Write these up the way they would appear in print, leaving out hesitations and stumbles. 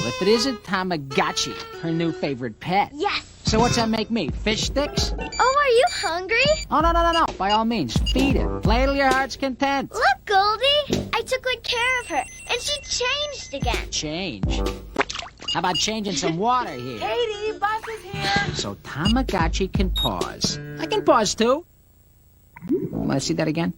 if it isn't Tamagotchi, her new favorite pet. Yes! So what's that make me, fish sticks? Oh, are you hungry? Oh, no. By all means, feed it. Play till your heart's content. Look, Goldie! I took good care of her, and she changed again. Change? How about changing some water here? Katie, bus is here. So Tamagotchi can pause. I can pause too. Let's see that again.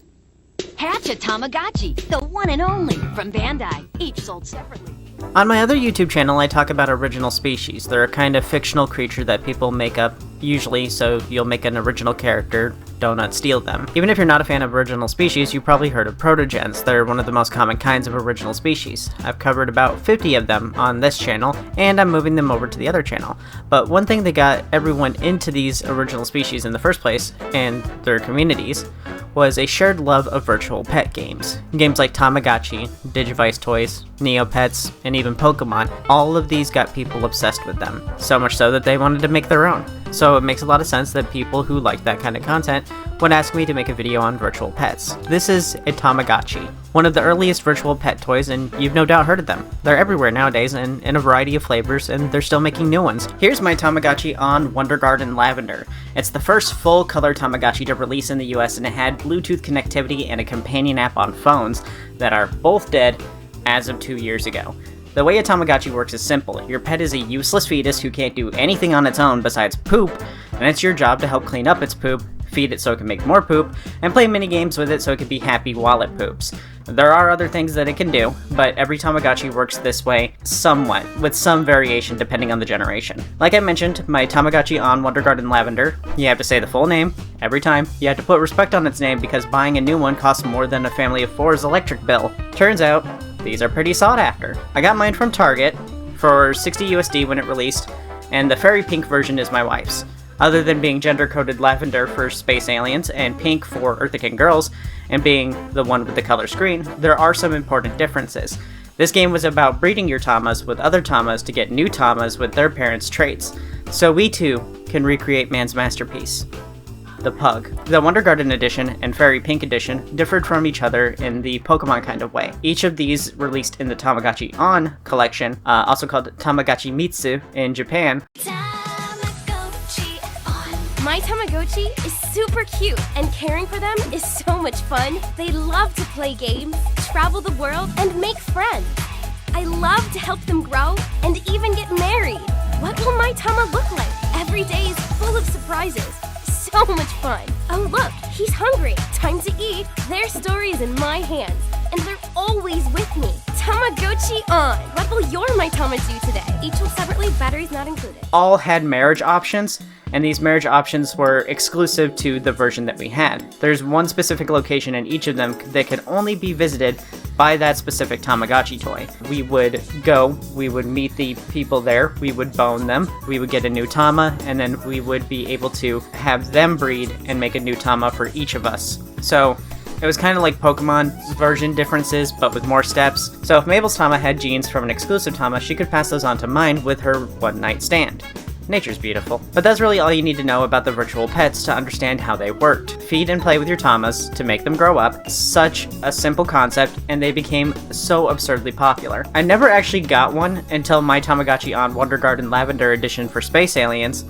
Hatch a Tamagotchi, the one and only, from Bandai, each sold separately. On my other YouTube channel, I talk about original species. They're a kind of fictional creature that people make up, usually, so you'll make an original character, donut steal them. Even if you're not a fan of original species, you've probably heard of protogens. They're one of the most common kinds of original species. I've covered about 50 of them on this channel, and I'm moving them over to the other channel. But one thing that got everyone into these original species in the first place, and their communities, was a shared love of virtual pet games. Games like Tamagotchi, Digivice toys, Neopets, and even Pokemon, all of these got people obsessed with them, so much so that they wanted to make their own. So it makes a lot of sense that people who like that kind of content would ask me to make a video on virtual pets. This is a Tamagotchi, one of the earliest virtual pet toys, and you've no doubt heard of them. They're everywhere nowadays and in a variety of flavors, and they're still making new ones. Here's my Tamagotchi On Wonder Garden Lavender. It's the first full-color Tamagotchi to release in the US, and it had Bluetooth connectivity and a companion app on phones that are both dead as of 2 years ago. The way a Tamagotchi works is simple. Your pet is a useless fetus who can't do anything on its own besides poop, and it's your job to help clean up its poop, feed it so it can make more poop, and play mini games with it so it can be happy while it poops. There are other things that it can do, but every Tamagotchi works this way somewhat, with some variation depending on the generation. Like I mentioned, my Tamagotchi On Wonder Garden Lavender, you have to say the full name every time. You have to put respect on its name because buying a new one costs more than a family of four's electric bill. Turns out, these are pretty sought after. I got mine from Target for 60 USD when it released, and the Fairy Pink version is my wife's. Other than being gender-coded lavender for space aliens and pink for Earthican girls, and being the one with the color screen, there are some important differences. This game was about breeding your Tamas with other Tamas to get new Tamas with their parents' traits, so we too can recreate man's masterpiece, the pug. The Wonder Garden Edition and Fairy Pink Edition differed from each other in the Pokemon kind of way. Each of these released in the Tamagotchi On collection, also called Tamagotchi Miitsu in Japan. My Tamagotchi is super cute, and caring for them is so much fun. They love to play games, travel the world, and make friends. I love to help them grow and even get married. What will my Tama look like? Every day is full of surprises. So much fun. Oh look, he's hungry. Time to eat. Their story is in my hands, and they're always with me. Tamagotchi On. What will your My Tama do today? Each will separately, batteries not included. All had marriage options, and these marriage options were exclusive to the version that we had. There's one specific location in each of them that could only be visited by that specific Tamagotchi toy. We would go, we would meet the people there, we would bone them, we would get a new Tama, and then we would be able to have them breed and make a new Tama for each of us. So it was kind of like Pokemon version differences, but with more steps. So if Mabel's Tama had genes from an exclusive Tama, she could pass those on to mine with her one-night stand. Nature's beautiful. But that's really all you need to know about the virtual pets to understand how they worked. Feed and play with your Tamas to make them grow up. Such a simple concept, and they became so absurdly popular. I never actually got one until my Tamagotchi On Wonder Garden Lavender Edition for Space Aliens,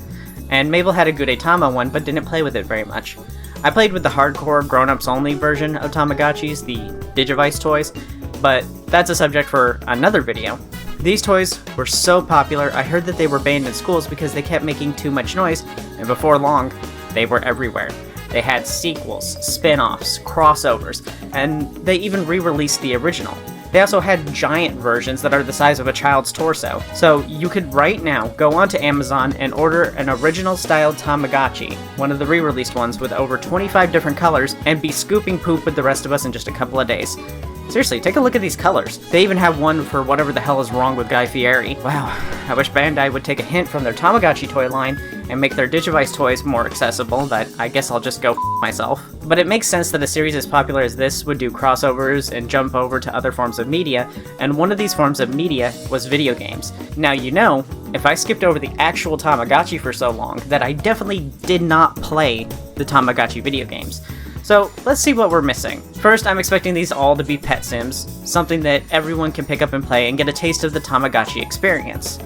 and Mabel had a Gudetama one, but didn't play with it very much. I played with the hardcore grown-ups only version of Tamagotchis, the Digivice toys, but that's a subject for another video. These toys were so popular, I heard that they were banned in schools because they kept making too much noise, and before long, they were everywhere. They had sequels, spin-offs, crossovers, and they even re-released the original. They also had giant versions that are the size of a child's torso. So you could right now go onto Amazon and order an original style Tamagotchi, one of the re-released ones with over 25 different colors, and be scooping poop with the rest of us in just a couple of days. Seriously, take a look at these colors. They even have one for whatever the hell is wrong with Guy Fieri. Wow, I wish Bandai would take a hint from their Tamagotchi toy line and make their Digivice toys more accessible, but I guess I'll just go myself. But it makes sense that a series as popular as this would do crossovers and jump over to other forms of media, and one of these forms of media was video games. Now you know, if I skipped over the actual Tamagotchi for so long, that I definitely did not play the Tamagotchi video games. So let's see what we're missing. First, I'm expecting these all to be pet sims, something that everyone can pick up and play and get a taste of the Tamagotchi experience.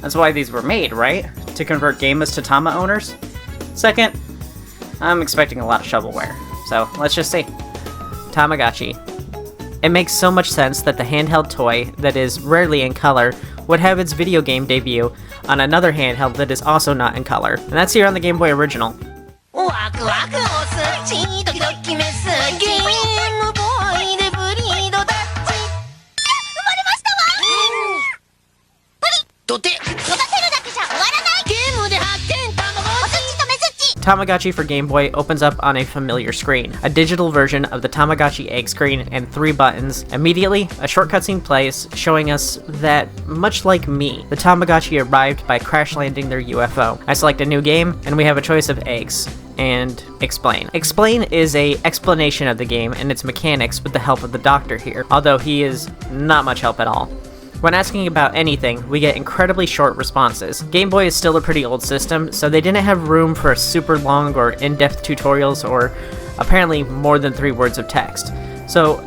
That's why these were made, right? To convert gamers to Tama owners? Second, I'm expecting a lot of shovelware. So let's just see. Tamagotchi. It makes so much sense that the handheld toy that is rarely in color would have its video game debut on another handheld that is also not in color, and that's here on the Game Boy Original. Tamagotchi for Game Boy opens up on a familiar screen, a digital version of the Tamagotchi egg screen and 3 buttons. Immediately, a short cutscene plays showing us that, much like me, the Tamagotchi arrived by crash landing their UFO. I select a new game, and we have a choice of eggs. And explain. Explain is a explanation of the game and its mechanics with the help of the doctor here, although he is not much help at all. When asking about anything, we get incredibly short responses. Game Boy is still a pretty old system, so they didn't have room for super long or in-depth tutorials or apparently more than 3 words of text. So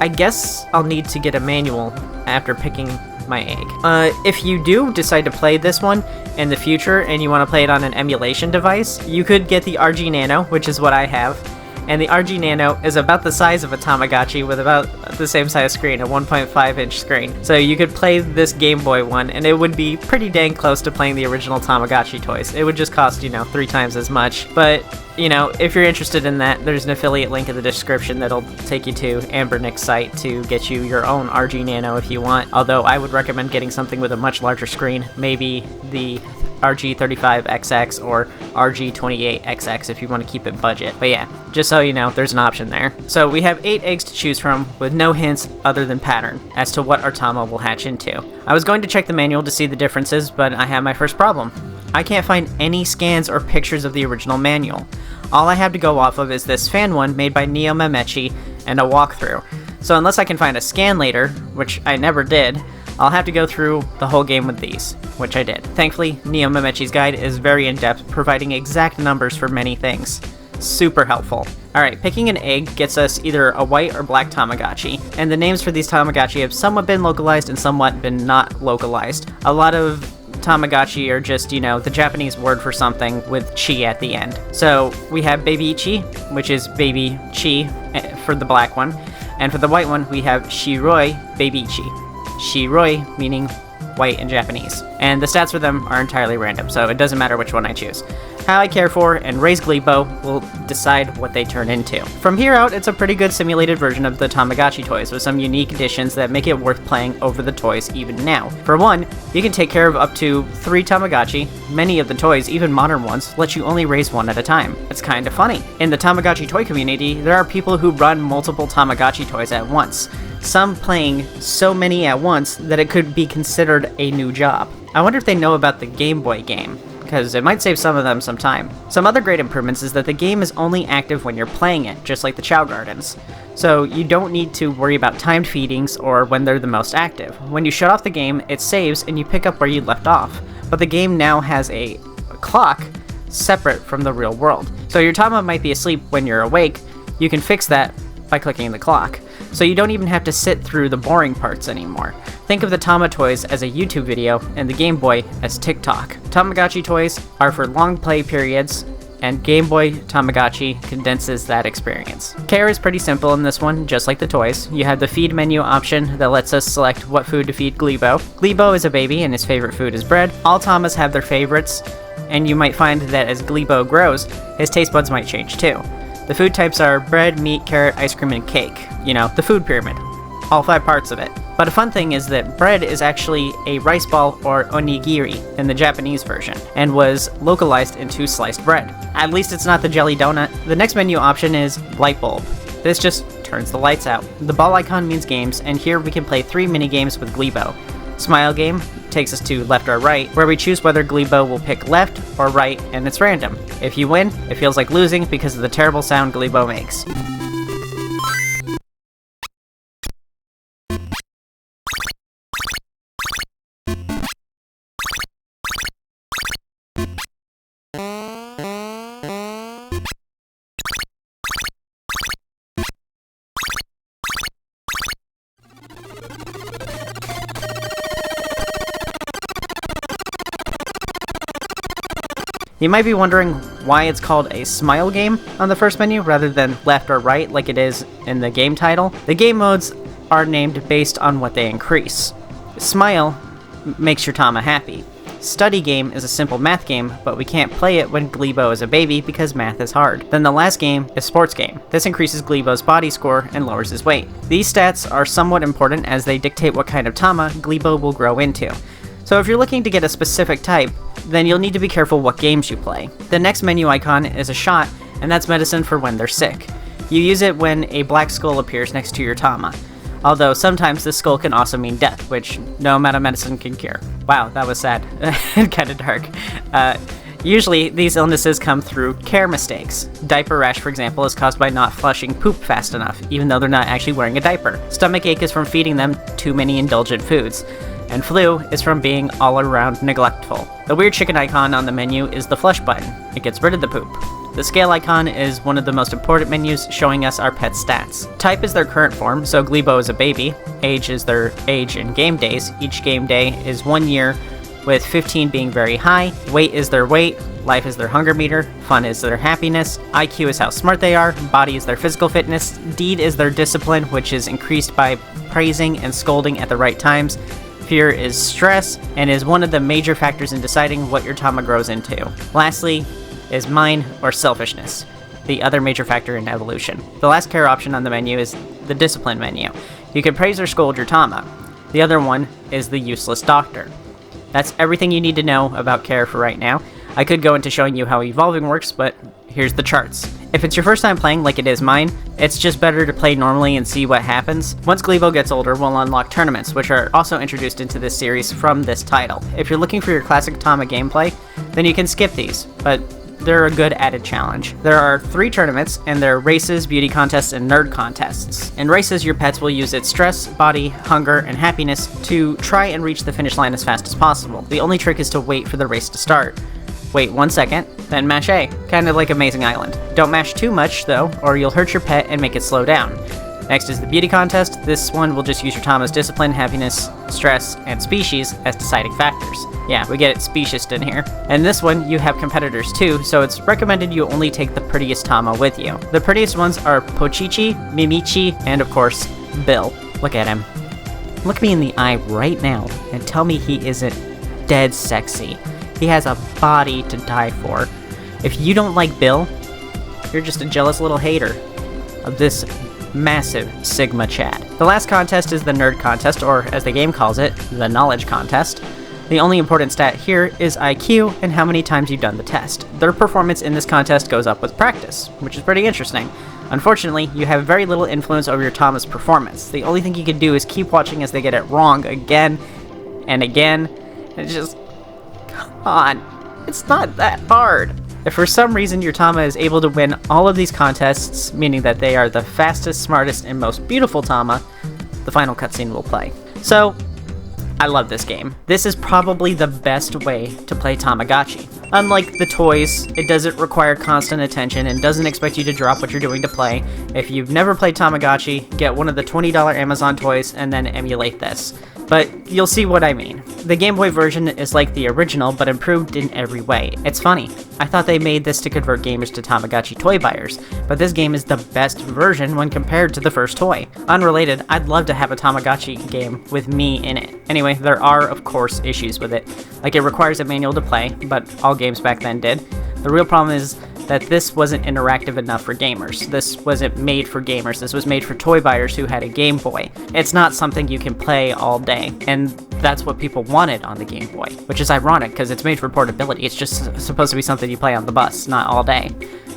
I guess I'll need to get a manual after picking my egg. If you do decide to play this one in the future and you want to play it on an emulation device, you could get the RG Nano, which is what I have. And the RG Nano is about the size of a Tamagotchi with about the same size screen, a 1.5 inch screen. So you could play this Game Boy one, and it would be pretty dang close to playing the original Tamagotchi toys. It would just cost, 3 times as much. But, if you're interested in that, there's an affiliate link in the description that'll take you to Amber Nick's site to get you your own RG Nano if you want. Although I would recommend getting something with a much larger screen, maybe the RG35XX or RG28XX if you want to keep it budget. But yeah, just so you know, there's an option there. So we have 8 eggs to choose from with no hints other than pattern as to what our Tama will hatch into. I was going to check the manual to see the differences, but I have my first problem. I can't find any scans or pictures of the original manual. All I have to go off of is this fan one made by Neo Memechi and a walkthrough. So unless I can find a scan later, which I never did, I'll have to go through the whole game with these, which I did. Thankfully, Neo Memechi's guide is very in-depth, providing exact numbers for many things. Super helpful. Alright, picking an egg gets us either a white or black Tamagotchi, and the names for these Tamagotchi have somewhat been localized and somewhat been not localized. A lot of Tamagotchi are just, the Japanese word for something with chi at the end. So we have Baby Ichi, which is Baby Chi for the black one, and for the white one we have Shiroi Baby Ichi. Shiroi meaning white in Japanese. And the stats for them are entirely random, so it doesn't matter which one I choose. How I care for and raise Gleebo will decide what they turn into. From here out, it's a pretty good simulated version of the Tamagotchi toys with some unique additions that make it worth playing over the toys even now. For one, you can take care of up to 3 Tamagotchi. Many of the toys, even modern ones, let you only raise one at a time. It's kinda funny. In the Tamagotchi toy community, there are people who run multiple Tamagotchi toys at once, some playing so many at once that it could be considered a new job. I wonder if they know about the Game Boy game, because it might save some of them some time. Some other great improvements is that the game is only active when you're playing it, just like the Chow Gardens. So you don't need to worry about timed feedings or when they're the most active. When you shut off the game, it saves and you pick up where you left off. But the game now has a clock separate from the real world. So your Tama might be asleep when you're awake. You can fix that by clicking the clock. So you don't even have to sit through the boring parts anymore. Think of the Tama toys as a YouTube video and the Game Boy as TikTok. Tamagotchi toys are for long play periods, and Game Boy Tamagotchi condenses that experience. Care is pretty simple in this one, just like the toys. You have the feed menu option that lets us select what food to feed Gleebo. Gleebo is a baby and his favorite food is bread. All Tamas have their favorites, and you might find that as Gleebo grows, his taste buds might change too. The food types are bread, meat, carrot, ice cream, and cake. The food pyramid. All 5 parts of it. But a fun thing is that bread is actually a rice ball or onigiri in the Japanese version, and was localized into sliced bread. At least it's not the jelly donut. The next menu option is light bulb. This just turns the lights out. The ball icon means games, and here we can play 3 mini-games with Gleebo. Smile game takes us to left or right, where we choose whether Gleebo will pick left or right, and it's random. If you win, it feels like losing because of the terrible sound Gleebo makes. You might be wondering why it's called a smile game on the first menu rather than left or right like it is in the game title. The game modes are named based on what they increase. Smile makes your Tama happy. Study game is a simple math game, but we can't play it when Glebo is a baby because math is hard. Then the last game is sports game. This increases Glebo's body score and lowers his weight. These stats are somewhat important as they dictate what kind of Tama Glebo will grow into. So if you're looking to get a specific type, then you'll need to be careful what games you play. The next menu icon is a shot, and that's medicine for when they're sick. You use it when a black skull appears next to your Tama. Although sometimes this skull can also mean death, which no amount of medicine can cure. Wow, that was sad and kind of dark. Usually, these illnesses come through care mistakes. Diaper rash, for example, is caused by not flushing poop fast enough, even though they're not actually wearing a diaper. Stomach ache is from feeding them too many indulgent foods. And flu is from being all around neglectful. The weird chicken icon on the menu is the flush button. It gets rid of the poop. The scale icon is one of the most important menus, showing us our pet's stats. Type is their current form, so Glebo is a baby. Age is their age in game days. Each game day is 1 year, with 15 being very high. Weight is their weight. Life is their hunger meter. Fun is their happiness. IQ is how smart they are. Body is their physical fitness. Deed is their discipline, which is increased by praising and scolding at the right times. Fear is stress, and is one of the major factors in deciding what your Tama grows into. Lastly, is mind or selfishness, the other major factor in evolution. The last care option on the menu is the discipline menu. You can praise or scold your Tama. The other one is the useless doctor. That's everything you need to know about care for right now. I could go into showing you how evolving works, but here's the charts. If it's your first time playing like it is mine, it's just better to play normally and see what happens. Once Glebo gets older, we'll unlock tournaments, which are also introduced into this series from this title. If you're looking for your classic Tama gameplay, then you can skip these, but they're a good added challenge. There are 3 tournaments, and they're races, beauty contests, and nerd contests. In races, your pets will use its stress, body, hunger, and happiness to try and reach the finish line as fast as possible. The only trick is to wait for the race to start. Wait 1 second, then mash A, kind of like Amazing Island. Don't mash too much, though, or you'll hurt your pet and make it slow down. Next is the beauty contest. This one will just use your Tama's discipline, happiness, stress, and species as deciding factors. Yeah, we get it speciest in here. And this one, you have competitors too, so it's recommended you only take the prettiest Tama with you. The prettiest ones are Pochichi, Mimichi, and of course, Bill. Look at him. Look me in the eye right now and tell me he isn't dead sexy. He has a body to die for. If you don't like Bill, you're just a jealous little hater of this massive Sigma Chad. The last contest is the Nerd Contest, or as the game calls it, the Knowledge Contest. The only important stat here is IQ and how many times you've done the test. Their performance in this contest goes up with practice, which is pretty interesting. Unfortunately, you have very little influence over your Tama's performance. The only thing you can do is keep watching as they get it wrong again and again. It's just, come on, it's not that hard. If for some reason your Tama is able to win all of these contests, meaning that they are the fastest, smartest, and most beautiful Tama, the final cutscene will play. So, I love this game. This is probably the best way to play Tamagotchi. Unlike the toys, it doesn't require constant attention and doesn't expect you to drop what you're doing to play. If you've never played Tamagotchi, get one of the $20 Amazon toys and then emulate this. But you'll see what I mean. The Game Boy version is like the original, but improved in every way. It's funny. I thought they made this to convert gamers to Tamagotchi toy buyers, but this game is the best version when compared to the first toy. Unrelated, I'd love to have a Tamagotchi game with me in it. Anyway, there are, of course, issues with it. Like, it requires a manual to play, but all games back then did. The real problem is that this wasn't interactive enough for gamers. This wasn't made for gamers. This was made for toy buyers who had a Game Boy. It's not something you can play all day, and that's what people wanted on the Game Boy, which is ironic because it's made for portability. It's just supposed to be something you play on the bus, not all day.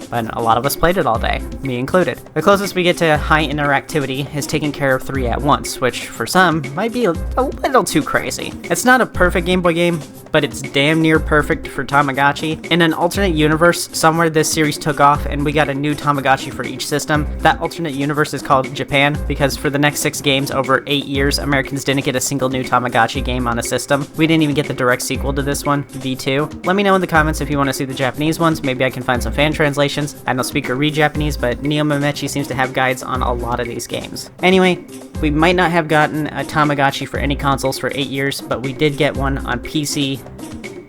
But a lot of us played it all day, me included. The closest we get to high interactivity is taking care of 3 at once, which for some might be a little too crazy. It's not a perfect Game Boy game, but it's damn near perfect for Tamagotchi. In an alternate universe, somewhere this series took off and we got a new Tamagotchi for each system. That alternate universe is called Japan, because for the next 6 games over 8 years, Americans didn't get a single new Tamagotchi game on a system. We didn't even get the direct sequel to this one, V2. Let me know in the comments if you want to see the Japanese ones. Maybe I can find some fan translations. I don't speak or read Japanese, but Neo Memechi seems to have guides on a lot of these games. Anyway, we might not have gotten a Tamagotchi for any consoles for 8 years, but we did get one on PC,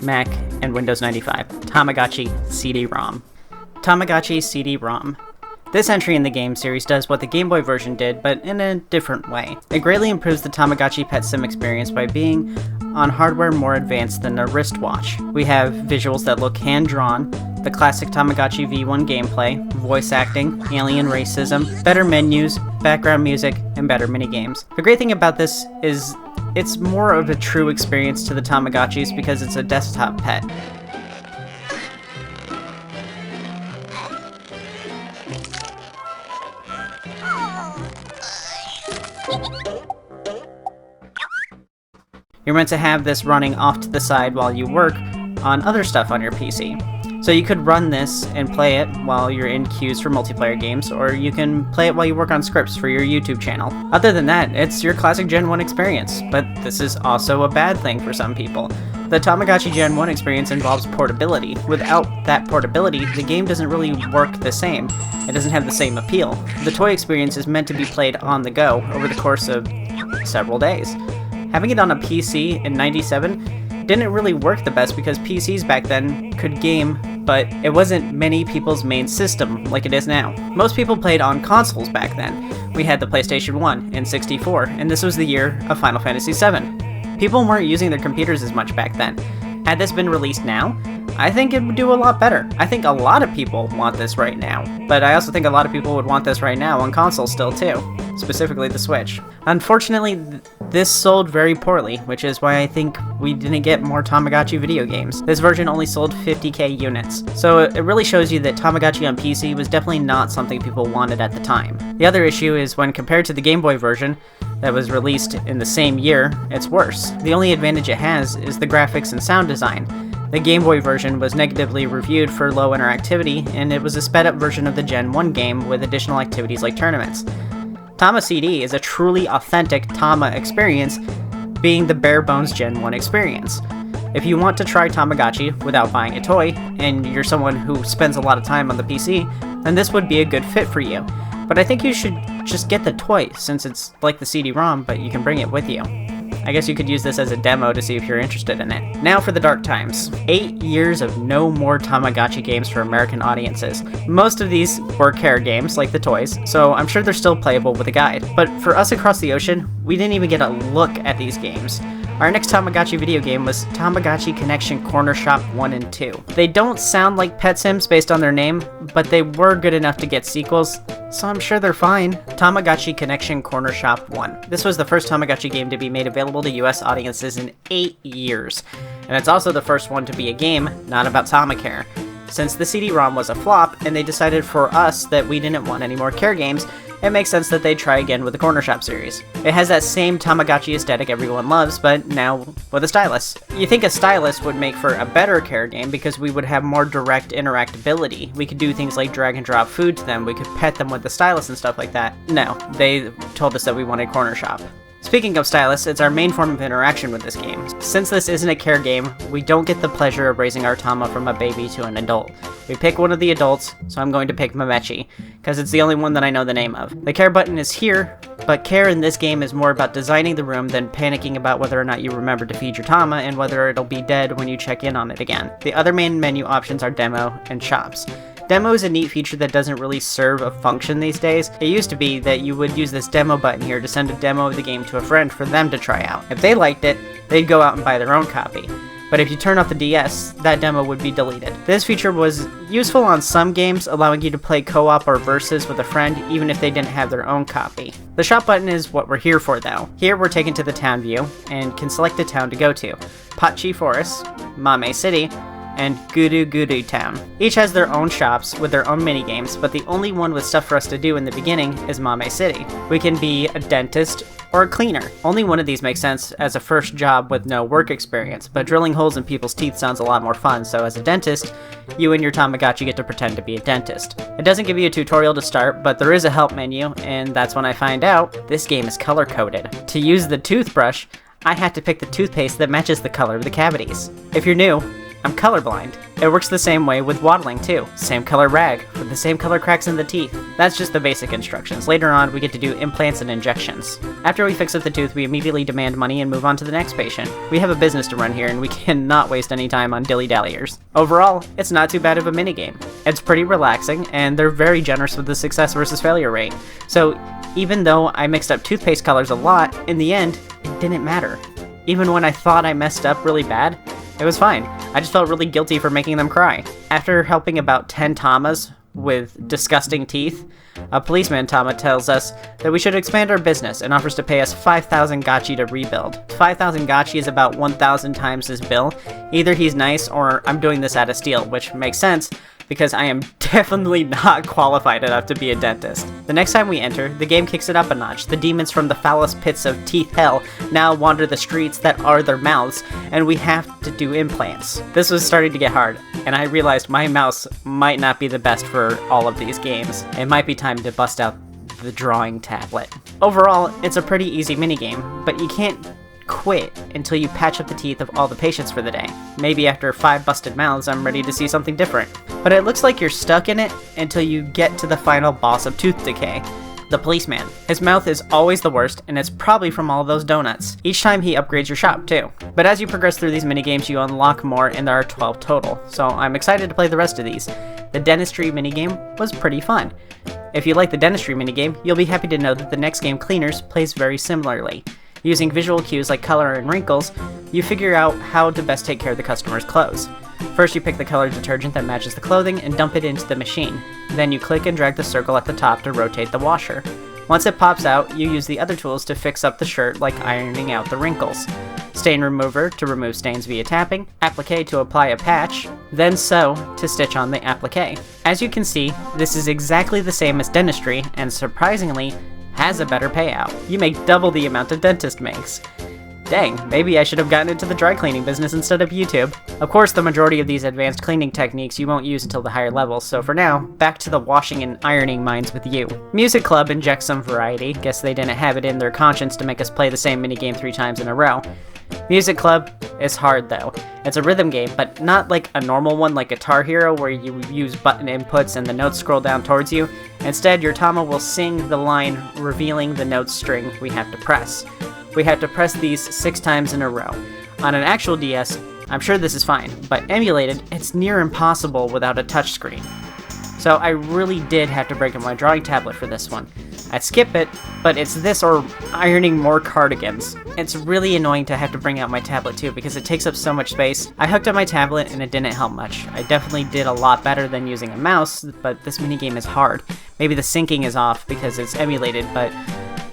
Mac, and Windows 95. Tamagotchi CD-ROM. Tamagotchi CD-ROM. This entry in the game series does what the Game Boy version did, but in a different way. It greatly improves the Tamagotchi pet sim experience by being on hardware more advanced than a wristwatch. We have visuals that look hand-drawn, the classic Tamagotchi V1 gameplay, voice acting, alien racism, better menus, background music, and better minigames. The great thing about this is it's more of a true experience to the Tamagotchis because it's a desktop pet. You're meant to have this running off to the side while you work on other stuff on your PC. So you could run this and play it while you're in queues for multiplayer games, or you can play it while you work on scripts for your YouTube channel. Other than that, it's your classic Gen 1 experience, but this is also a bad thing for some people. The Tamagotchi Gen 1 experience involves portability. Without that portability, the game doesn't really work the same. It doesn't have the same appeal. The toy experience is meant to be played on the go over the course of several days. Having it on a PC in '97 didn't really work the best because PCs back then could game, but it wasn't many people's main system like it is now. Most people played on consoles back then. We had the PlayStation 1 and 64, and this was the year of Final Fantasy VII. People weren't using their computers as much back then. Had this been released now, I think it would do a lot better. I think a lot of people want this right now, but I also think a lot of people would want this right now on consoles still too, specifically the Switch. Unfortunately, this sold very poorly, which is why I think we didn't get more Tamagotchi video games. This version only sold 50k units, so it really shows you that Tamagotchi on PC was definitely not something people wanted at the time. The other issue is when compared to the Game Boy version, that was released in the same year, it's worse. The only advantage it has is the graphics and sound design. The Game Boy version was negatively reviewed for low interactivity, and it was a sped up version of the Gen 1 game with additional activities like tournaments. Tama CD is a truly authentic Tama experience, being the bare bones Gen 1 experience. If you want to try Tamagotchi without buying a toy, and you're someone who spends a lot of time on the PC, then this would be a good fit for you. But I think you should just get the toy, since it's like the CD-ROM, but you can bring it with you. I guess you could use this as a demo to see if you're interested in it. Now for the dark times. 8 years of no more Tamagotchi games for American audiences. Most of these were care games, like the toys, so I'm sure they're still playable with a guide. But for us across the ocean, we didn't even get a look at these games. Our next Tamagotchi video game was Tamagotchi Connection Corner Shop 1 and 2. They don't sound like pet sims based on their name, but they were good enough to get sequels, so I'm sure they're fine. Tamagotchi Connection Corner Shop 1. This was the first Tamagotchi game to be made available to US audiences in 8 years. And it's also the first one to be a game not about Tamacare. Since the CD-ROM was a flop, and they decided for us that we didn't want any more care games, it makes sense that they'd try again with the Corner Shop series. It has that same Tamagotchi aesthetic everyone loves, but now with a stylus. You think a stylus would make for a better care game because we would have more direct interactability. We could do things like drag and drop food to them, we could pet them with the stylus and stuff like that. No, they told us that we wanted Corner Shop. Speaking of stylus, it's our main form of interaction with this game. Since this isn't a care game, we don't get the pleasure of raising our Tama from a baby to an adult. We pick one of the adults, so I'm going to pick Mesucchi, because it's the only one that I know the name of. The care button is here, but care in this game is more about designing the room than panicking about whether or not you remember to feed your Tama and whether it'll be dead when you check in on it again. The other main menu options are demo and shops. Demo is a neat feature that doesn't really serve a function these days. It used to be that you would use this demo button here to send a demo of the game to a friend for them to try out. If they liked it, they'd go out and buy their own copy. But if you turn off the DS, that demo would be deleted. This feature was useful on some games, allowing you to play co-op or versus with a friend even if they didn't have their own copy. The shop button is what we're here for though. Here we're taken to the town view and can select a town to go to. Patchi Forest, Mame City, and Guru Guru Town. Each has their own shops with their own minigames, but the only one with stuff for us to do in the beginning is Mame City. We can be a dentist or a cleaner. Only one of these makes sense as a first job with no work experience, but drilling holes in people's teeth sounds a lot more fun, so as a dentist, you and your Tamagotchi get to pretend to be a dentist. It doesn't give you a tutorial to start, but there is a help menu, and that's when I find out this game is color-coded. To use the toothbrush, I had to pick the toothpaste that matches the color of the cavities. If you're new, I'm colorblind, It works the same way with waddling too. Same color rag, with the same color cracks in the teeth. That's just the basic instructions. Later on, we get to do implants and injections. After we fix up the tooth, we immediately demand money and move on to the next patient. We have a business to run here, and we cannot waste any time on dilly-dalliers. Overall, it's not too bad of a minigame. It's pretty relaxing, and they're very generous with the success versus failure rate. So even though I mixed up toothpaste colors a lot, in the end, it didn't matter. Even when I thought I messed up really bad, it was fine. I just felt really guilty for making them cry. After helping about 10 Tamas with disgusting teeth, a policeman Tama tells us that we should expand our business and offers to pay us 5,000 Gotchi to rebuild. 5,000 Gotchi is about 1,000 times his bill. Either he's nice or I'm doing this out of steal, which makes sense because I am definitely not qualified enough to be a dentist. The next time we enter, the game kicks it up a notch. The demons from the foulest pits of teeth hell now wander the streets that are their mouths, and we have to do implants. This was starting to get hard, and I realized my mouse might not be the best for all of these games. It might be time to bust out the drawing tablet. Overall, it's a pretty easy minigame, but you can't quit until you patch up the teeth of all the patients for the day. Maybe after 5 busted mouths, I'm ready to see something different. But it looks like you're stuck in it until you get to the final boss of tooth decay, the policeman. His mouth is always the worst, and it's probably from all those donuts. Each time he upgrades your shop too. But as you progress through these minigames, you unlock more, and there are 12 total, so I'm excited to play the rest of these. The dentistry minigame was pretty fun. If you like the dentistry minigame, you'll be happy to know that the next game, Cleaners, plays very similarly. Using visual cues like color and wrinkles, you figure out how to best take care of the customer's clothes. First, you pick the color detergent that matches the clothing and dump it into the machine. Then you click and drag the circle at the top to rotate the washer. Once it pops out, you use the other tools to fix up the shirt, like ironing out the wrinkles. Stain remover to remove stains via tapping, applique to apply a patch, then sew to stitch on the applique. As you can see, this is exactly the same as dentistry, and surprisingly, has a better payout. You make double the amount a dentist makes. Dang, maybe I should have gotten into the dry cleaning business instead of YouTube. Of course, the majority of these advanced cleaning techniques you won't use until the higher levels, so for now, back to the washing and ironing minds with you. Music Club injects some variety. Guess they didn't have it in their conscience to make us play the same minigame 3 times in a row. Music Club is hard though. It's a rhythm game, but not like a normal one like Guitar Hero where you use button inputs and the notes scroll down towards you. Instead, your Tama will sing the line revealing the note string we have to press. We have to press these 6 times in a row. On an actual DS, I'm sure this is fine, but emulated, it's near impossible without a touchscreen. So I really did have to break up my drawing tablet for this one. I'd skip it, but it's this or ironing more cardigans. It's really annoying to have to bring out my tablet too because it takes up so much space. I hooked up my tablet and it didn't help much. I definitely did a lot better than using a mouse, but this minigame is hard. Maybe the syncing is off because it's emulated, but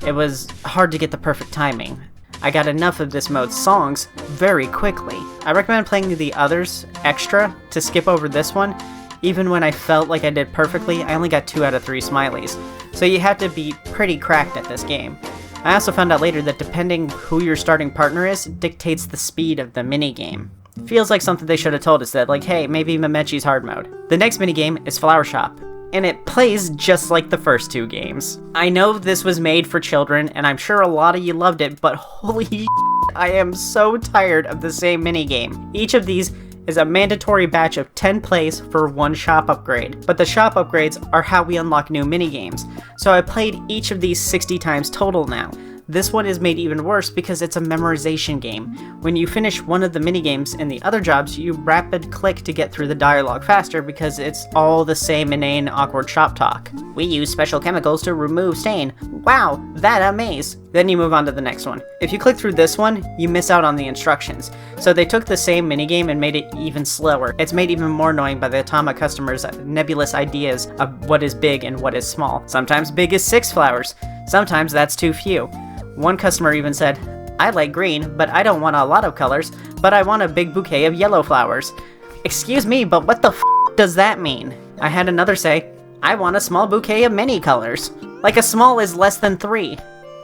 it was hard to get the perfect timing. I got enough of this mode's songs very quickly. I recommend playing the others extra to skip over this one. Even when I felt like I did perfectly, I only got 2 out of 3 smileys. So you have to be pretty cracked at this game. I also found out later that depending who your starting partner is, dictates the speed of the minigame. Feels like something they should have told us that, like, hey, maybe Memechi's hard mode. The next minigame is Flower Shop, and it plays just like the first 2 games. I know this was made for children, and I'm sure a lot of you loved it, but holy shit, I am so tired of the same minigame. Each of these is a mandatory batch of 10 plays for 1 shop upgrade. But the shop upgrades are how we unlock new minigames. So I played each of these 60 times total now. This one is made even worse because it's a memorization game. When you finish one of the minigames in the other jobs, you rapid click to get through the dialogue faster because it's all the same inane, awkward shop talk. We use special chemicals to remove stain. Wow, that amaze! Then you move on to the next one. If you click through this one, you miss out on the instructions. So they took the same minigame and made it even slower. It's made even more annoying by the Tama customers' nebulous ideas of what is big and what is small. Sometimes big is 6 flowers. Sometimes that's too few. One customer even said, I like green, but I don't want a lot of colors, but I want a big bouquet of yellow flowers. Excuse me, but what the f does that mean? I had another say, I want a small bouquet of many colors. Like a small is less than 3.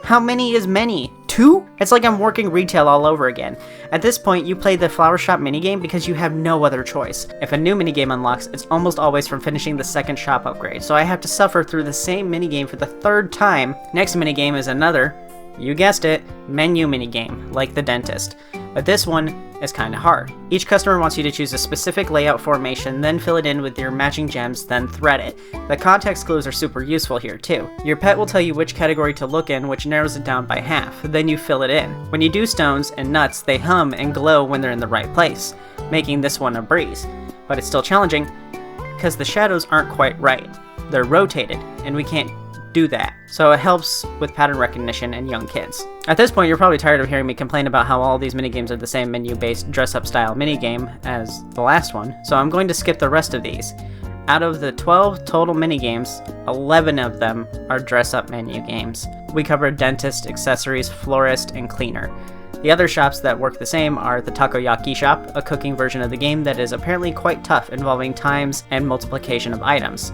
How many is many? 2? It's like I'm working retail all over again. At this point, you play the Flower Shop minigame because you have no other choice. If a new minigame unlocks, it's almost always from finishing the 2nd shop upgrade, so I have to suffer through the same minigame for the 3rd time. Next minigame is another, you guessed it, menu minigame, like the dentist. but this one is kinda hard. Each customer wants you to choose a specific layout formation, then fill it in with your matching gems, then thread it. The context clues are super useful here too. Your pet will tell you which category to look in, which narrows it down by half, then you fill it in. When you do stones and nuts, they hum and glow when they're in the right place, making this one a breeze. But it's still challenging, because the shadows aren't quite right. They're rotated, and we can't do that. So it helps with pattern recognition and young kids. At this point, you're probably tired of hearing me complain about how all these minigames are the same menu-based dress-up style minigame as the last one, so I'm going to skip the rest of these. Out of the 12 total minigames, 11 of them are dress-up menu games. We cover dentist, accessories, florist, and cleaner. The other shops that work the same are the Takoyaki shop, a cooking version of the game that is apparently quite tough, involving times and multiplication of items.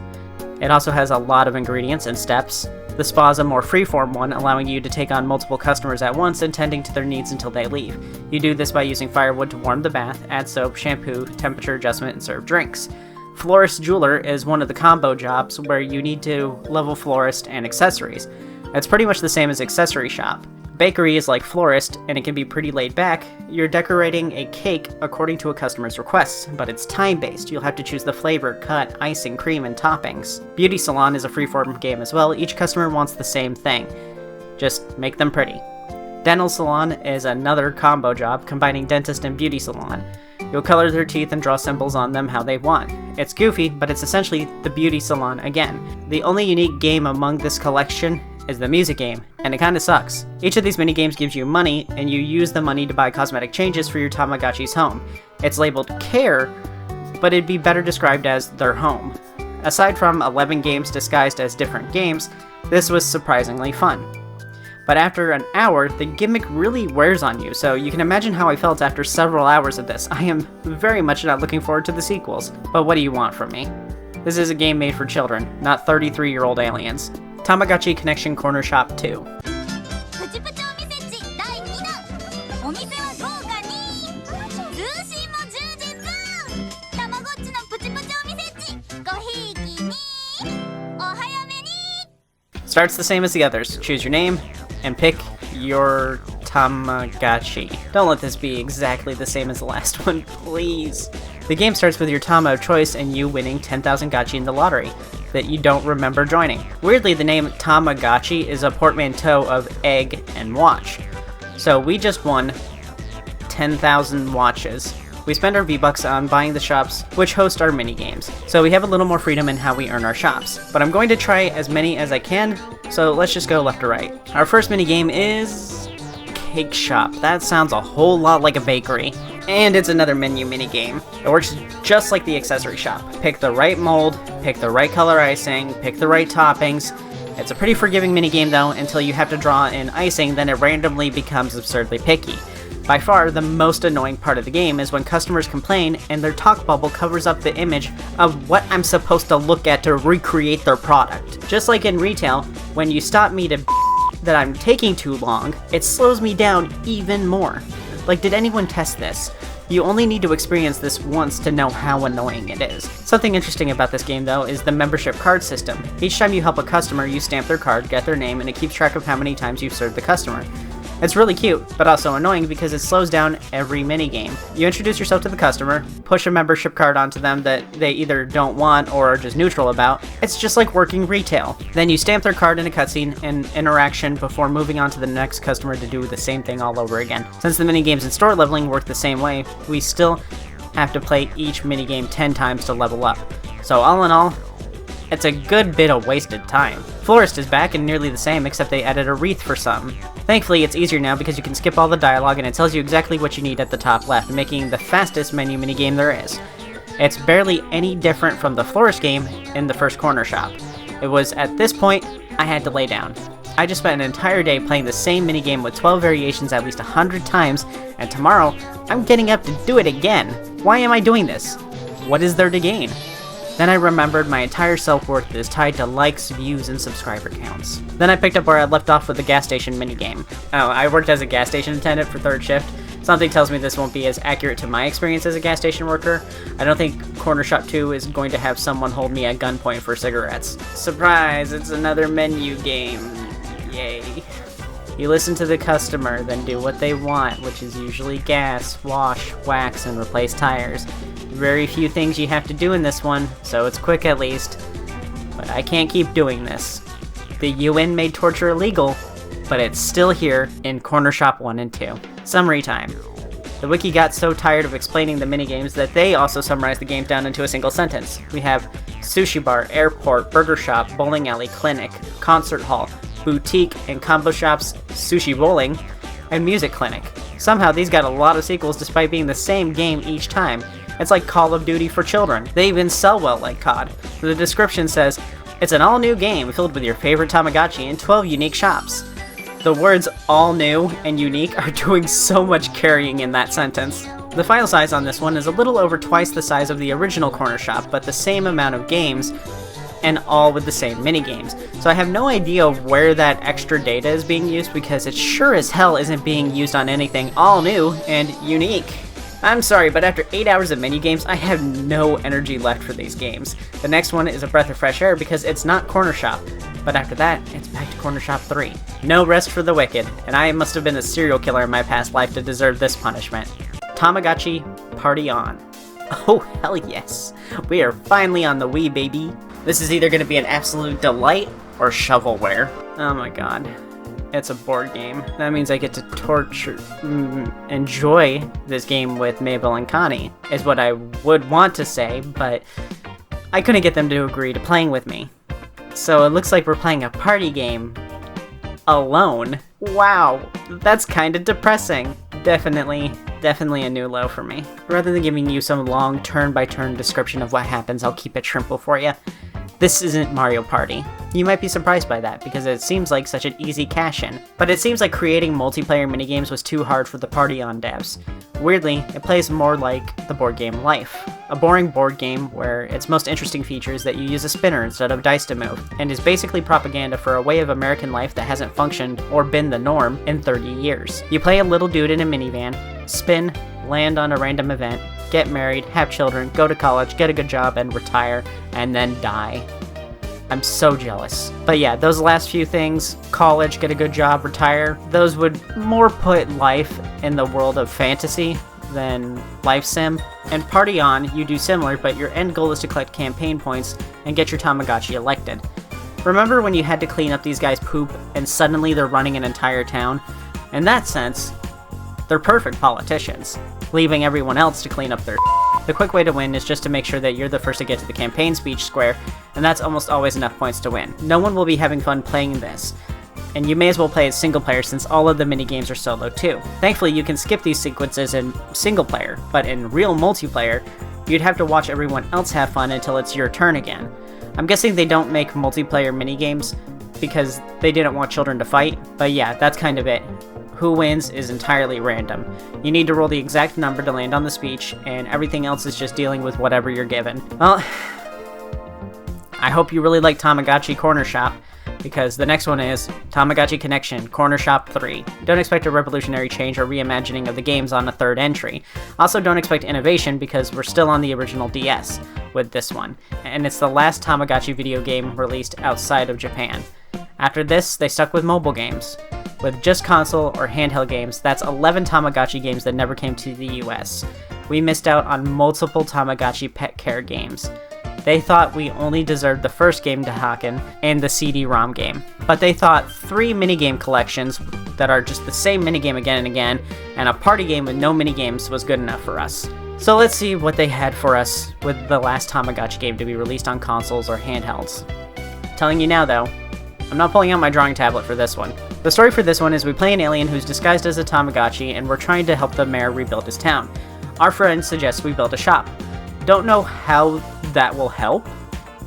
It also has a lot of ingredients and steps. The spa is a more freeform one, allowing you to take on multiple customers at once and tending to their needs until they leave. You do this by using firewood to warm the bath, add soap, shampoo, temperature adjustment, and serve drinks. Florist Jeweler is one of the combo jobs where you need to level florist and accessories. It's pretty much the same as accessory shop. Bakery is like florist, and it can be pretty laid back. You're decorating a cake according to a customer's requests, but it's time-based. You'll have to choose the flavor, cut, icing, cream, and toppings. Beauty Salon is a freeform game as well. Each customer wants the same thing. Just make them pretty. Dental Salon is another combo job, combining dentist and beauty salon. You'll color their teeth and draw symbols on them how they want. It's goofy, but it's essentially the beauty salon again. The only unique game among this collection is the music game, and it kinda sucks. Each of these minigames gives you money, and you use the money to buy cosmetic changes for your Tamagotchi's home. It's labeled Care, but it'd be better described as their home. Aside from 11 games disguised as different games, this was surprisingly fun. But after an hour, the gimmick really wears on you, so you can imagine how I felt after several hours of this. I am very much not looking forward to the sequels, but what do you want from me? This is a game made for children, not 33-year-old aliens. Tamagotchi Connection Corner Shop 2. Starts the same as the others. Choose your name and pick your Tamagotchi. Don't let this be exactly the same as the last one, please. The game starts with your Tama of choice and you winning 10,000 Gotchi in the lottery that you don't remember joining. Weirdly, the name Tamagotchi is a portmanteau of egg and watch. So we just won 10,000 watches. We spend our V-Bucks on buying the shops which host our mini-games, so we have a little more freedom in how we earn our shops. But I'm going to try as many as I can, so let's just go left to right. Our first mini-game is Cake Shop. That sounds a whole lot like a bakery. And it's another menu mini-game. It works just like the accessory shop. Pick the right mold, pick the right color icing, pick the right toppings. It's a pretty forgiving minigame though, until you have to draw in icing, then it randomly becomes absurdly picky. By far, the most annoying part of the game is when customers complain and their talk bubble covers up the image of what I'm supposed to look at to recreate their product. Just like in retail, when you stop me to that I'm taking too long, it slows me down even more. Like, did anyone test this? You only need to experience this once to know how annoying it is. Something interesting about this game though is the membership card system. Each time you help a customer, you stamp their card, get their name, and it keeps track of how many times you've served the customer. It's really cute, but also annoying because it slows down every minigame. You introduce yourself to the customer, push a membership card onto them that they either don't want or are just neutral about. It's just like working retail. Then you stamp their card in a cutscene and interaction before moving on to the next customer to do the same thing all over again. Since the minigames and store leveling work the same way, we still have to play each minigame 10 times to level up. So all in all, it's a good bit of wasted time. Florist is back and nearly the same, except they added a wreath for some. Thankfully, it's easier now because you can skip all the dialogue and it tells you exactly what you need at the top left, making the fastest menu minigame there is. It's barely any different from the Florist game in the first corner shop. It was at this point I had to lay down. I just spent an entire day playing the same minigame with 12 variations at least 100 times, and tomorrow I'm getting up to do it again. Why am I doing this? What is there to gain? Then I remembered my entire self-worth is tied to likes, views, and subscriber counts. Then I picked up where I left off with the gas station minigame. Oh, I worked as a gas station attendant for third shift. Something tells me this won't be as accurate to my experience as a gas station worker. I don't think Corner Shop 2 is going to have someone hold me at gunpoint for cigarettes. Surprise, it's another menu game. Yay. You listen to the customer, then do what they want, which is usually gas, wash, wax, and replace tires. Very few things you have to do in this one, so it's quick at least. But I can't keep doing this. The UN made torture illegal, but it's still here in Corner Shop 1 and 2. Summary time. The wiki got so tired of explaining the minigames that they also summarized the games down into a single sentence. We have sushi bar, airport, burger shop, bowling alley, clinic, concert hall, boutique and combo shops, sushi bowling, and music clinic. Somehow these got a lot of sequels despite being the same game each time. It's like Call of Duty for children. They even sell well like COD. The description says, "It's an all-new game filled with your favorite Tamagotchi in 12 unique shops." The words all new and unique are doing so much carrying in that sentence. The file size on this one is a little over twice the size of the original Corner Shop, but the same amount of games, and all with the same minigames. So I have no idea where that extra data is being used because it sure as hell isn't being used on anything all new and unique. I'm sorry, but after 8 hours of minigames, I have no energy left for these games. The next one is a breath of fresh air because it's not Corner Shop, but after that, it's back to Corner Shop 3. No rest for the wicked, and I must have been a serial killer in my past life to deserve this punishment. Tamagotchi Party On. Oh, hell yes. We are finally on the Wii, baby. This is either going to be an absolute delight or shovelware. Oh my god. It's a board game. That means I get to enjoy this game with Mabel and Connie, is what I would want to say, but I couldn't get them to agree to playing with me. So it looks like we're playing a party game alone. Wow, that's kind of depressing. Definitely a new low for me. Rather than giving you some long turn-by-turn description of what happens, I'll keep it simple for you. This isn't Mario Party. You might be surprised by that, because it seems like such an easy cash-in. But it seems like creating multiplayer minigames was too hard for the Party On devs. Weirdly, it plays more like the board game Life. A boring board game where its most interesting feature is that you use a spinner instead of dice to move, and is basically propaganda for a way of American life that hasn't functioned or been the norm in 30 years. You play a little dude in a minivan, spin, land on a random event, get married, have children, go to college, get a good job, and retire, and then die. I'm so jealous. But yeah, those last few things, college, get a good job, retire, those would more put life in the world of fantasy than life sim. And Party On, you do similar, but your end goal is to collect campaign points and get your Tamagotchi elected. Remember when you had to clean up these guys' poop and suddenly they're running an entire town? In that sense, they're perfect politicians, leaving everyone else to clean up their The quick way to win is just to make sure that you're the first to get to the campaign speech square, and that's almost always enough points to win. No one will be having fun playing this, and you may as well play as single player since all of the minigames are solo too. Thankfully, you can skip these sequences in single player, but in real multiplayer, you'd have to watch everyone else have fun until it's your turn again. I'm guessing they don't make multiplayer minigames because they didn't want children to fight, but yeah, that's kind of it. Who wins is entirely random. You need to roll the exact number to land on the speech, and everything else is just dealing with whatever you're given. Well, I hope you really like Tamagotchi Corner Shop, because the next one is Tamagotchi Connection Corner Shop 3. Don't expect a revolutionary change or reimagining of the games on a third entry. Also, don't expect innovation because we're still on the original DS with this one, and it's the last Tamagotchi video game released outside of Japan. After this, they stuck with mobile games. With just console or handheld games, that's 11 Tamagotchi games that never came to the US. We missed out on multiple Tamagotchi pet care games. They thought we only deserved the first game to Hakken and the CD-ROM game. But they thought 3 minigame collections that are just the same minigame again and again, and a party game with no minigames was good enough for us. So let's see what they had for us with the last Tamagotchi game to be released on consoles or handhelds. Telling you now though, I'm not pulling out my drawing tablet for this one. The story for this one is we play an alien who's disguised as a Tamagotchi and we're trying to help the mayor rebuild his town. Our friend suggests we build a shop. Don't know how that will help,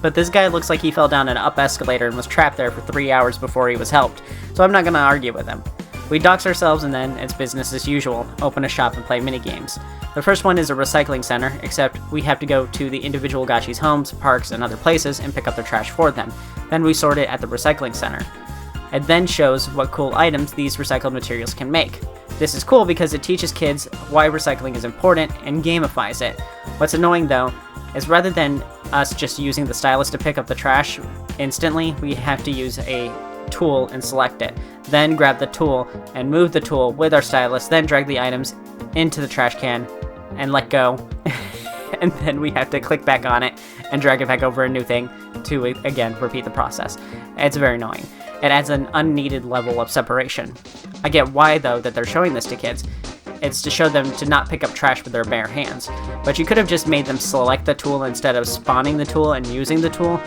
but this guy looks like he fell down an up escalator and was trapped there for 3 hours before he was helped, so I'm not gonna argue with him. We dox ourselves and then it's business as usual, open a shop and play minigames. The first one is a recycling center, except we have to go to the individual Gotchis' homes, parks, and other places and pick up their trash for them. Then we sort it at the recycling center. It then shows what cool items these recycled materials can make. This is cool because it teaches kids why recycling is important and gamifies it. What's annoying though, is rather than us just using the stylus to pick up the trash instantly, we have to use a tool and select it. Then grab the tool and move the tool with our stylus, then drag the items into the trash can and let go. And then we have to click back on it and drag it back over a new thing to, again, repeat the process. It's very annoying. It adds an unneeded level of separation. I get why, though, that they're showing this to kids. It's to show them to not pick up trash with their bare hands. But you could have just made them select the tool instead of spawning the tool and using the tool.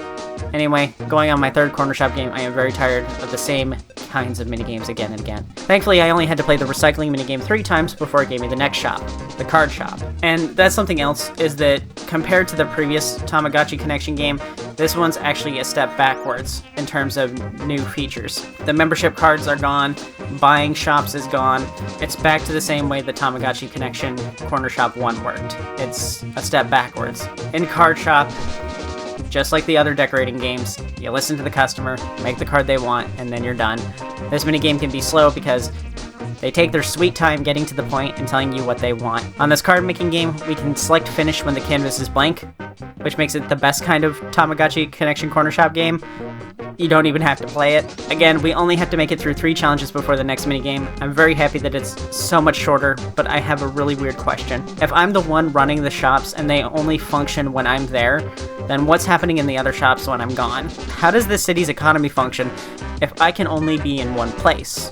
Anyway, going on my third corner shop game, I am very tired of the same kinds of minigames again and again. Thankfully, I only had to play the recycling minigame 3 times before it gave me the next shop, the card shop. And that's something else, is that compared to the previous Tamagotchi Connection game, this one's actually a step backwards in terms of new features. The membership cards are gone, buying shops is gone. It's back to the same way the Tamagotchi Connection Corner Shop 1 worked. It's a step backwards. In card shop, just like the other decorating games, you listen to the customer, make the card they want, and then you're done. This minigame can be slow because they take their sweet time getting to the point and telling you what they want. On this card making game, we can select finish when the canvas is blank, which makes it the best kind of Tamagotchi Connection Corner Shop game. You don't even have to play it. Again, we only have to make it through 3 challenges before the next minigame. I'm very happy that it's so much shorter, but I have a really weird question. If I'm the one running the shops and they only function when I'm there, then what's happening in the other shops when I'm gone? How does this city's economy function if I can only be in one place?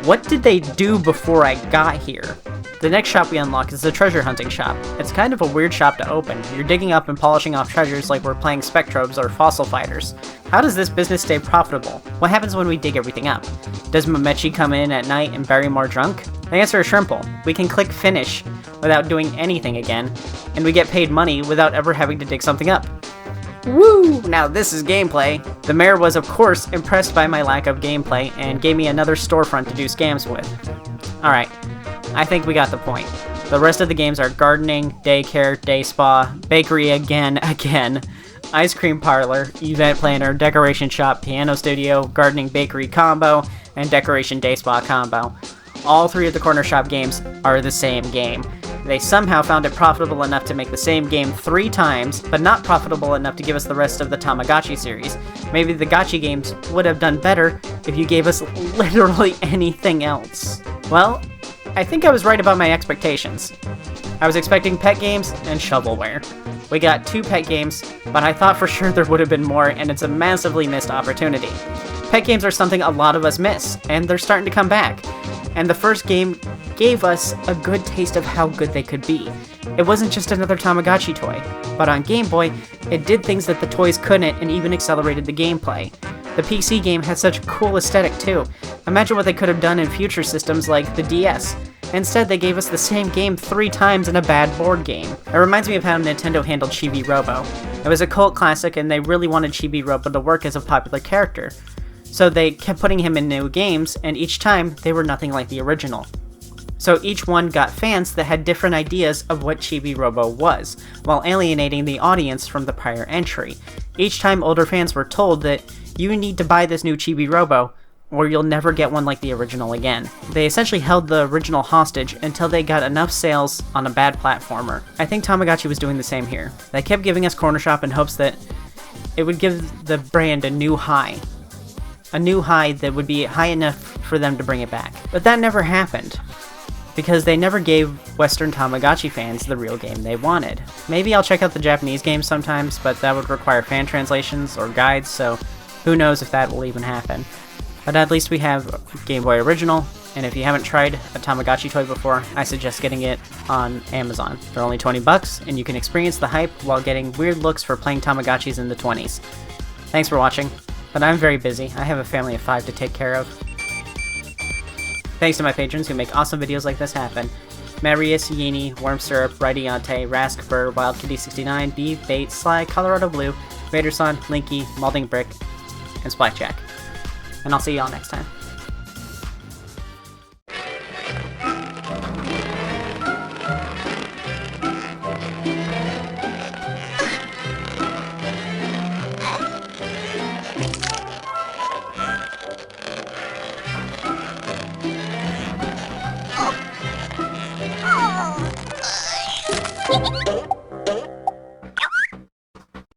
What did they do before I got here? The next shop we unlock is the treasure hunting shop. It's kind of a weird shop to open. You're digging up and polishing off treasures like we're playing Spectrobes or Fossil Fighters. How does this business stay profitable? What happens when we dig everything up? Does Mesucchi come in at night and bury more junk? The answer is simple. We can click finish without doing anything again, and we get paid money without ever having to dig something up. Woo! Now this is gameplay. The mayor was of course impressed by my lack of gameplay and gave me another storefront to do scams with. Alright, I think we got the point. The rest of the games are gardening, daycare, day spa, bakery again, ice cream parlor, event planner, decoration shop, piano studio, gardening bakery combo, and decoration day spa combo. All 3 of the corner shop games are the same game. They somehow found it profitable enough to make the same game 3 times, but not profitable enough to give us the rest of the Tamagotchi series. Maybe the Gotchi games would have done better if you gave us literally anything else. Well, I think I was right about my expectations. I was expecting pet games and shovelware. We got 2 pet games, but I thought for sure there would have been more, and it's a massively missed opportunity. Pet games are something a lot of us miss, and they're starting to come back. And the first game gave us a good taste of how good they could be. It wasn't just another Tamagotchi toy, but on Game Boy, it did things that the toys couldn't and even accelerated the gameplay. The PC game had such a cool aesthetic too. Imagine what they could have done in future systems like the DS. Instead, they gave us the same game 3 times in a bad board game. It reminds me of how Nintendo handled Chibi Robo. It was a cult classic and they really wanted Chibi Robo to work as a popular character. So they kept putting him in new games, and each time, they were nothing like the original. So each one got fans that had different ideas of what Chibi Robo was, while alienating the audience from the prior entry. Each time older fans were told that you need to buy this new Chibi Robo, or you'll never get one like the original again. They essentially held the original hostage until they got enough sales on a bad platformer. I think Tamagotchi was doing the same here. They kept giving us Corner Shop in hopes that it would give the brand a new high. A new high that would be high enough for them to bring it back. But that never happened, because they never gave Western Tamagotchi fans the real game they wanted. Maybe I'll check out the Japanese games sometimes, but that would require fan translations or guides, so who knows if that will even happen. But at least we have Game Boy Original, and if you haven't tried a Tamagotchi toy before, I suggest getting it on Amazon. They're only $20, and you can experience the hype while getting weird looks for playing Tamagotchis in the 20s. Thanks for watching. But I'm very busy. I have a family of 5 to take care of. Thanks to my patrons who make awesome videos like this happen. Marius, Yini, WormSyrup, Radiante, Rask, Burr, WildKitty69, B, Bait, Sly, Colorado Blue, Vaderson, Linky, Malding Brick, and Splatjack. And I'll see y'all next time. Oh.